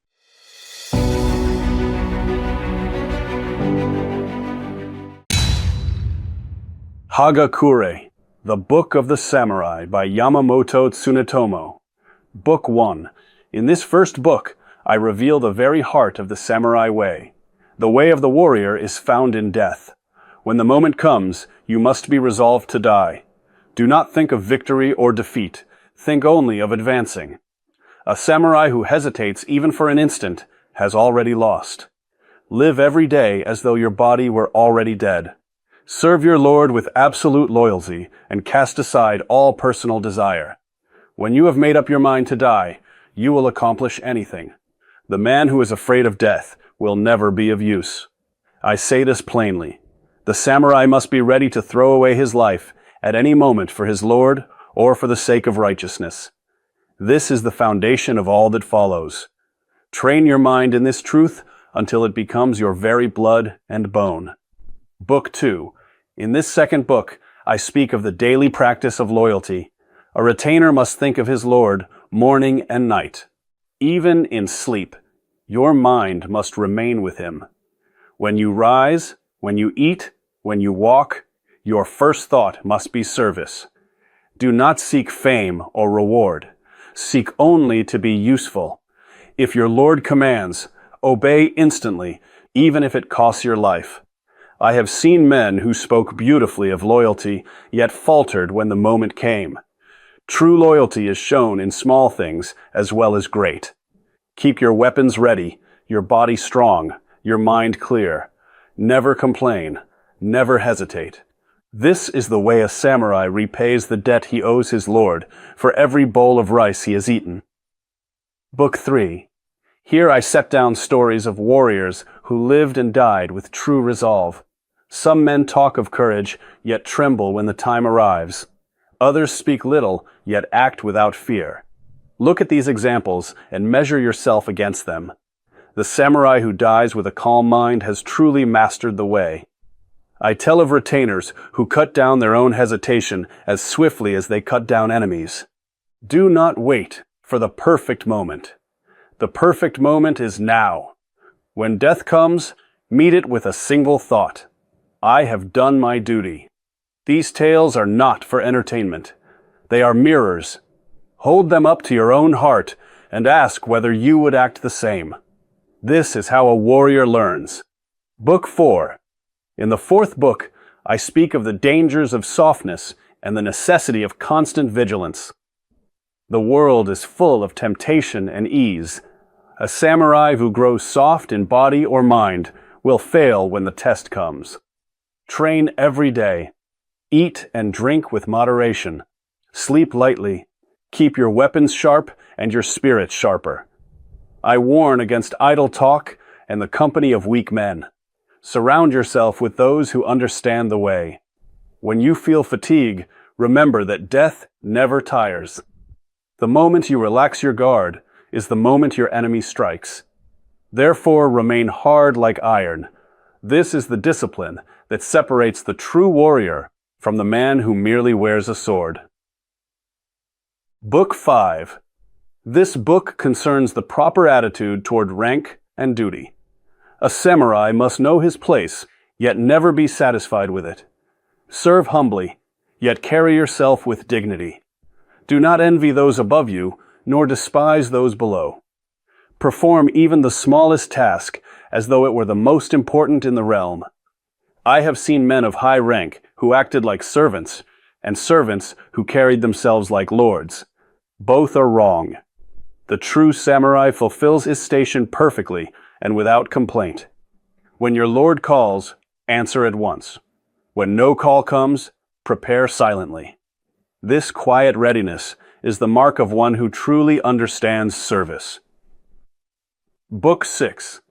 Hagakure, The Book of the Samurai by Yamamoto Tsunetomo. Book 1. In this first book, I reveal the very heart of the samurai way. The way of the warrior is found in death. When the moment comes, you must be resolved to die. Do not think of victory or defeat. Think only of advancing. A samurai who hesitates even for an instant has already lost. Live every day as though your body were already dead. Serve your Lord with absolute loyalty and cast aside all personal desire. When you have made up your mind to die, you will accomplish anything. The man who is afraid of death will never be of use. I say this plainly. The samurai must be ready to throw away his life at any moment for his Lord or for the sake of righteousness. This is the foundation of all that follows. Train your mind in this truth until it becomes your very blood and bone. Book 2. In this second book, I speak of the daily practice of loyalty. A retainer must think of his Lord morning and night. Even in sleep, your mind must remain with him. When you rise, When you eat, when you walk, your first thought must be service. Do not seek fame or reward. Seek only to be useful. If your Lord commands, obey instantly, even if it costs your life. I have seen men who spoke beautifully of loyalty, yet faltered when the moment came. True loyalty is shown in small things as well as great. Keep your weapons ready, your body strong, your mind clear. Never complain, never hesitate. This is the way a samurai repays the debt he owes his lord for every bowl of rice he has eaten. Book 3. Here I set down stories of warriors who lived and died with true resolve. Some men talk of courage, yet tremble when the time arrives. Others speak little, yet act without fear. Look at these examples and measure yourself against them. The samurai who dies with a calm mind has truly mastered the way. I tell of retainers who cut down their own hesitation as swiftly as they cut down enemies. Do not wait for the perfect moment. The perfect moment is now. When death comes, meet it with a single thought. I have done my duty. These tales are not for entertainment. They are mirrors. Hold them up to your own heart and ask whether you would act the same. This is how a warrior learns. Book 4. In the 4th book, I speak of the dangers of softness and the necessity of constant vigilance. The world is full of temptation and ease. A samurai who grows soft in body or mind will fail when the test comes. Train every day. Eat and drink with moderation. Sleep lightly. Keep your weapons sharp and your spirit sharper. I warn against idle talk and the company of weak men. Surround yourself with those who understand the way. When you feel fatigue, remember that death never tires. The moment you relax your guard is the moment your enemy strikes. Therefore, remain hard like iron. This is the discipline that separates the true warrior from the man who merely wears a sword. Book 5. This book concerns the proper attitude toward rank and duty. A samurai must know his place, yet never be satisfied with it. Serve humbly, yet carry yourself with dignity. Do not envy those above you, nor despise those below. Perform even the smallest task as though it were the most important in the realm. I have seen men of high rank who acted like servants, and servants who carried themselves like lords. Both are wrong. The true samurai fulfills his station perfectly and without complaint. When your lord calls, answer at once. When no call comes, prepare silently. This quiet readiness is the mark of one who truly understands service. Book 6.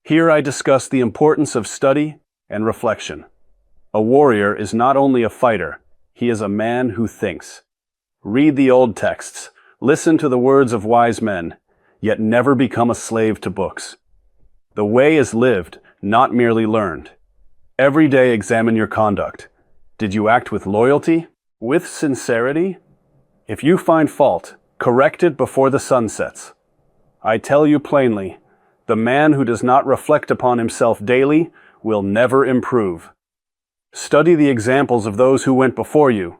Here I discuss the importance of study and reflection. A warrior is not only a fighter, he is a man who thinks. Read the old texts, listen to the words of wise men, yet never become a slave to books. The way is lived, not merely learned. Every day examine your conduct. Did you act with loyalty? With sincerity? If you find fault, correct it before the sun sets. I tell you plainly, the man who does not reflect upon himself daily will never improve. Study the examples of those who went before you,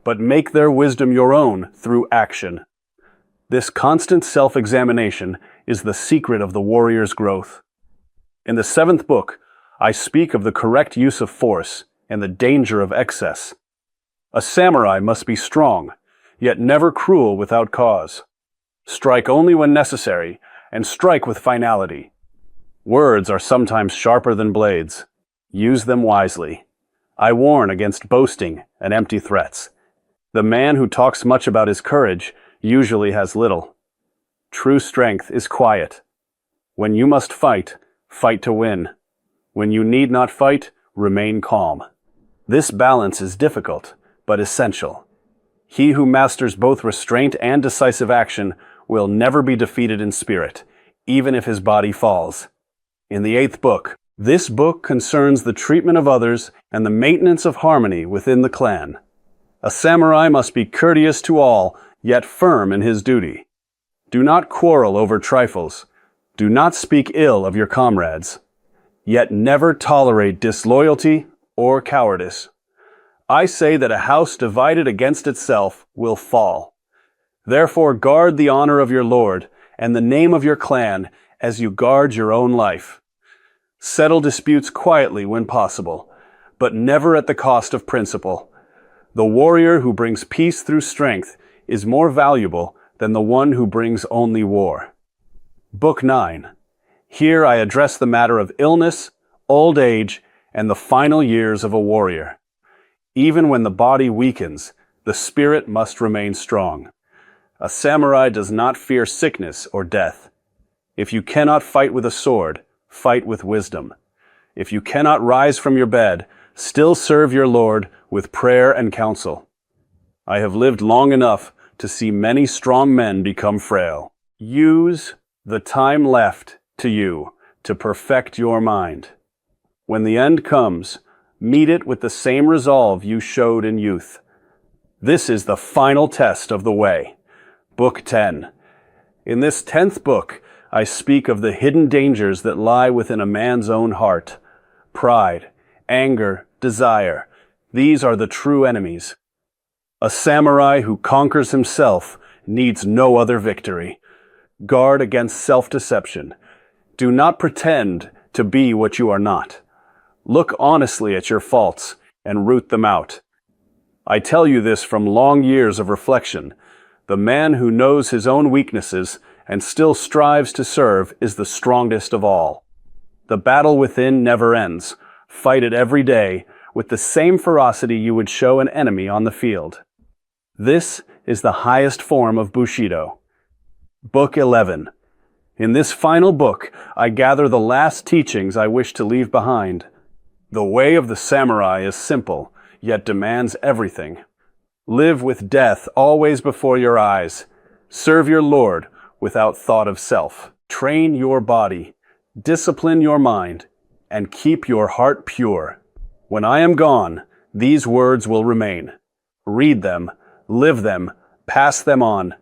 but make their wisdom your own through action. This constant self-examination is the secret of the warrior's growth. In the 7th book, I speak of the correct use of force and the danger of excess. A samurai must be strong, yet never cruel without cause. Strike only when necessary, and strike with finality. Words are sometimes sharper than blades. Use them wisely. I warn against boasting and empty threats. The man who talks much about his courage usually has little. True strength is quiet. When you must fight, fight to win. When you need not fight, remain calm. This balance is difficult, but essential. He who masters both restraint and decisive action will never be defeated in spirit, even if his body falls. In the 8th book, this book concerns the treatment of others and the maintenance of harmony within the clan. A samurai must be courteous to all, yet firm in his duty. Do not quarrel over trifles. Do not speak ill of your comrades. yet never tolerate disloyalty or cowardice. I say that a house divided against itself will fall. Therefore guard the honor of your Lord and the name of your clan as you guard your own life. Settle disputes quietly when possible, but never at the cost of principle. The warrior who brings peace through strength is more valuable than the one who brings only war. Book 9. Here I address the matter of illness, old age, and the final years of a warrior. Even when the body weakens, the spirit must remain strong. A samurai does not fear sickness or death. If you cannot fight with a sword, fight with wisdom. If you cannot rise from your bed, still serve your Lord with prayer and counsel. I have lived long enough to see many strong men become frail. Use the time left to you to perfect your mind. When the end comes, meet it with the same resolve you showed in youth. This is the final test of the way. Book 10. In this 10th book, I speak of the hidden dangers that lie within a man's own heart. Pride, anger, desire. These are the true enemies. A samurai who conquers himself needs no other victory. Guard against self-deception. Do not pretend to be what you are not. Look honestly at your faults and root them out. I tell you this from long years of reflection. The man who knows his own weaknesses and still strives to serve is the strongest of all. The battle within never ends. Fight it every day with the same ferocity you would show an enemy on the field. This is the highest form of Bushido. Book 11. In this final book, I gather the last teachings I wish to leave behind. The way of the samurai is simple, yet demands everything. Live with death always before your eyes. Serve your Lord without thought of self. Train your body, discipline your mind, and keep your heart pure. When I am gone, these words will remain. Read them, live them, pass them on.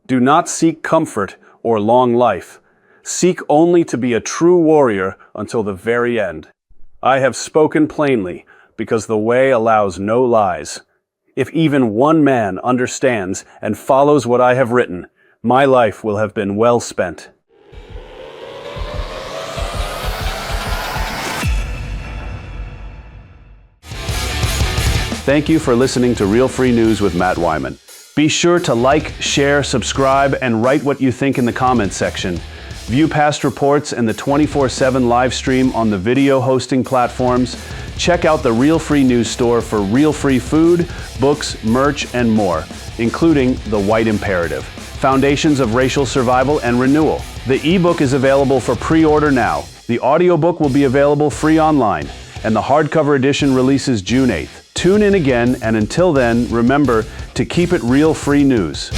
Do not seek comfort or long life. Seek only to be a true warrior until the very end. I have spoken plainly, because the way allows no lies. If even one man understands and follows what I have written, my life will have been well spent. Thank you for listening to Real Free News with Matt Wyman. Be sure to like, share, subscribe, and write what you think in the comments section. View past reports and the 24/7 live stream on the video hosting platforms. Check out the Real Free News store for real free food, books, merch, and more, including The White Imperative, Foundations of Racial Survival and Renewal. The ebook is available for pre-order now. The audiobook will be available free online, and the hardcover edition releases June 8th. Tune in again, and until then, remember to keep it Real Free News.